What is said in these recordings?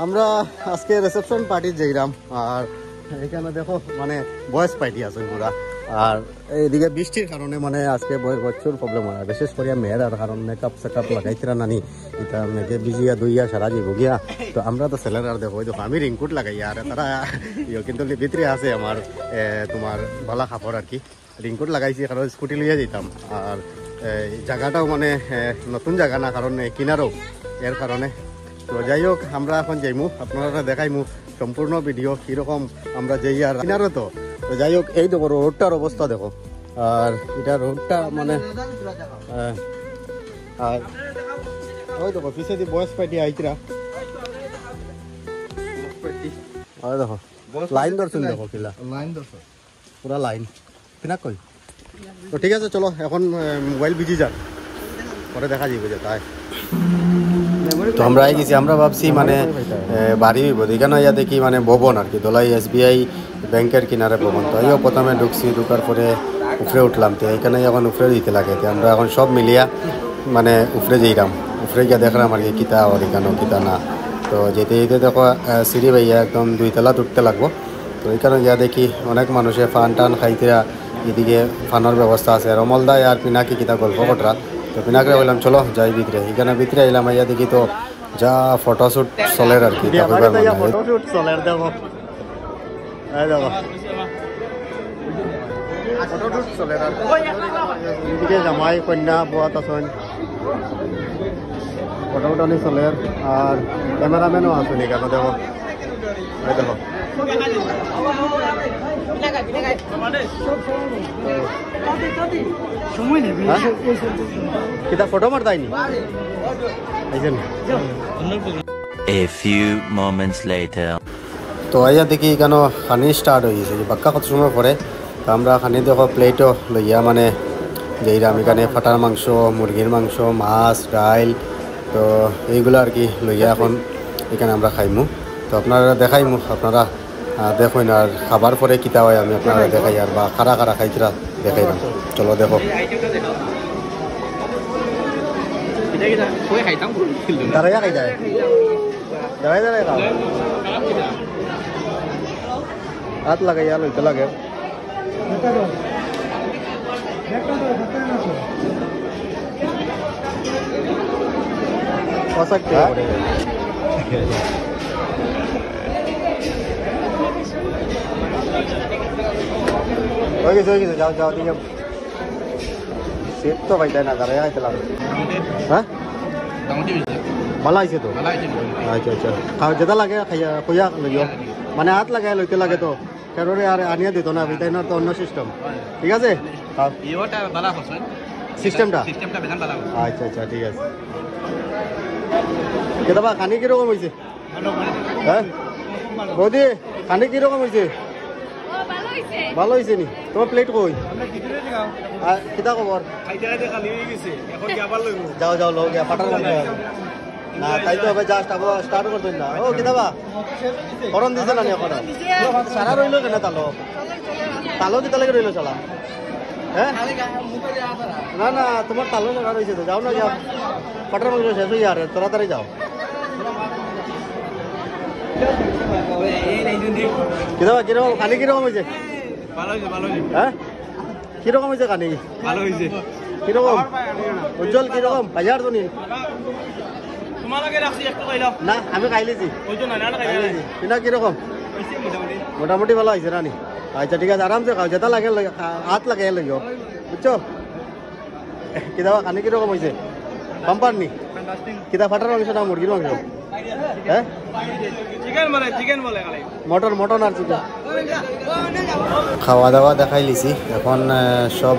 আমরা আজকে reception party যাইলাম আর এখানে দেখো মানে বয়স পার্টি আছে পুরা আর এইদিকে বৃষ্টির কারণে মানে আজকে প্রচুর প্রবলেম হয় বিশেষ করে মেয়েরার কারণ মেকআপ সেকআপ লাগাইছিরা নানি এটা মেঘে ভিজিয়া দইয়া সারা জীব গিয়া তো আমরা তো ছেলেরা দেখো দেখো আমি রিংকুট লাগাই আর তারা কিন্তু ভিতরে আছে আমার তোমার বালা কাপড় আর কি রিংকুট লাগাইছি কারণ স্কুটি লইয়া যেতাম আর জায়গাটাও মানে নতুন জায়গা না কারণ কিনারও এর কারণে তো যাই হোক আমরা এখন যাইমু আপনারা দেখাইমু সম্পূর্ণ ভিডিও কীরকম আমরা যাই আর কিনারও তো যাই হোক এই দেখো রোডটার অবস্থা দেখো আর এটা রোডটা মানে আর ওই দেখো পিছে দিয়ে বয়স পার্টি আইতরা ওই দেখো লাইন ধরছেন দেখো কিলা লাইন ধরছে পুরা লাইন কিনা কই তো ঠিক আছে চলো এখন মোবাইল বিজি যাক পরে দেখা যাবে যে তাই তো আমরা গেছি আমরা ভাবছি মানে বাড়ি হইব এখানে ইয়া দেখি মানে ভবন আর কি দোলাই SBI ব্যাংকের কিনারে ভবন তো এইও প্রথমে ঢুকছি ঢুকার পরে উপরে উঠলাম তো এইখানে এখন উপরে দিতে লাগে তো আমরা এখন সব মিলিয়া মানে উপরে যাইলাম উপরে গিয়ে দেখলাম আর কি কিতা আর এখানে কিতা না তো যেতে যেতে দেখো সিঁড়ি ভাইয়া একদম 2 তলা উঠতে লাগবো তো এইখানে গিয়া দেখি অনেক মানুষে ফান টান খাইতে এদিকে ফানোর ব্যবস্থা আছে রমলদায় আর পিনাকি কিতা গল্প কটরা তো পিনাকে বললাম চলো যাই ভিতরে এখানে ভিতরে এলাম আইয়া দেখি তো যা ফটোশুট চলের আর কি ফটোশুট চলের দেখো এই দেখো ফটোশুট চলের আর এদিকে জামাই কন্যা বুয়াত আছেন ফটো উঠানি চলের আর ক্যামেরাম্যানও আছেন এখানে দেখো এই দেখো কিতা photo মারতাইনি A few moments later. তো আইয়া দেখি এখানে খানি স্টার্ট হয়ে গেছে বাক্কা কত সময় পরে তো আমরা খানি দেখো প্লেটও লইয়া মানে যেইরাম এখানে ফাটার মাংস মুরগির মাংস মাছ ডাইল তো এইগুলো আর কি লইয়া এখন এখানে আমরা খাইমু তো আপনারা দেখাইমু আপনারা দেখুন আর খাবার পরে কিতা হয় আমি আপনারা দেখাই আর বা কারা কারা খাইছিরা দেখাইলাম চলো দেখো দাঁড়াইয়া খাই যায় দাঁড়াই দাঁড়াই খাও হাত লাগাইয়া লইতে লাগে হয়ে গেছে যাও যাও ঠিক আছে সেট তো খাইতে না দাঁড়াইয়া খাইতে লাগে হ্যাঁ ভালো হয়েছে তো আচ্ছা আচ্ছা খাওয়া যেটা লাগে খাইয়া খুঁয়া লইও মানে হাত লাগাই লইতে লাগে তো কারোরে আর আনিয়া দিত না বিদায়নার তো অন্য সিস্টেম ঠিক আছে সিস্টেমটা আচ্ছা আচ্ছা ঠিক আছে কেদাবা খানি কিরকম হয়েছে হ্যাঁ বৌদি খানি কিরকম হয়েছে ভালো হয়েছে নি তোমার প্লেট কই কিতা খবর যাও যাও লোক ফাটার না তাই তো হবে জাস্ট আবার স্টার্ট করতেন না ও কিতাবা করণ দিছে না এখন সারা রইল কেন তালো তালো কিতা লাগে রইল চালা হ্যাঁ না না তোমার তালো সারা রয়েছে তো যাও না যাও ফাটার মাংস শেষ হয়ে আর তাড়াতাড়ি যাও কিরকম কিরকম খানি কিরকম হয়েছে হ্যাঁ কিরকম হয়েছে খানি ভালো হয়েছে কিরকম উজ্জ্বল কিরকম বাজার তো নিন না আমি খাইলেছি কিনা কিরকম মোটামুটি ভালো হয়েছে রানি আচ্ছা ঠিক আছে আরামসে খাও যেটা লাগে হাত লাগে লইও বুঝছো কিতাবা খানি কিরকম হয়েছে পাম্পার নি কিতা ফাটার মাংস না মুরগির মাংস হ্যাঁ মটন মটন আর চিকেন খাওয়া দাওয়া দেখাই লিছি এখন সব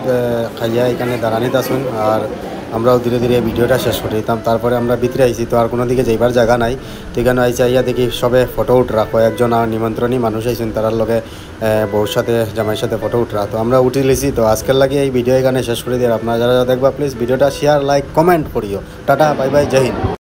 খাইয়া এখানে দাঁড়ানিত আসুন আর আমরাও ধীরে ধীরে ভিডিওটা শেষ করে দিতাম তারপরে আমরা ভিতরে আইছি তো আর কোনো দিকে যাইবার জায়গা নাই তো এখানে আইসি আইয়া দেখি সবে ফটো উঠরা কয়েকজন আর নিমন্ত্রণী মানুষ আইসেন তার লগে বউর সাথে জামাইয়ের সাথে ফটো উঠরা তো আমরা উঠে লিছি তো আজকের লাগে এই ভিডিও এখানে শেষ করে দিয়ে আপনারা যারা দেখবা প্লিজ ভিডিওটা শেয়ার লাইক কমেন্ট করিও টাটা বাই বাই জয় হিন্দ।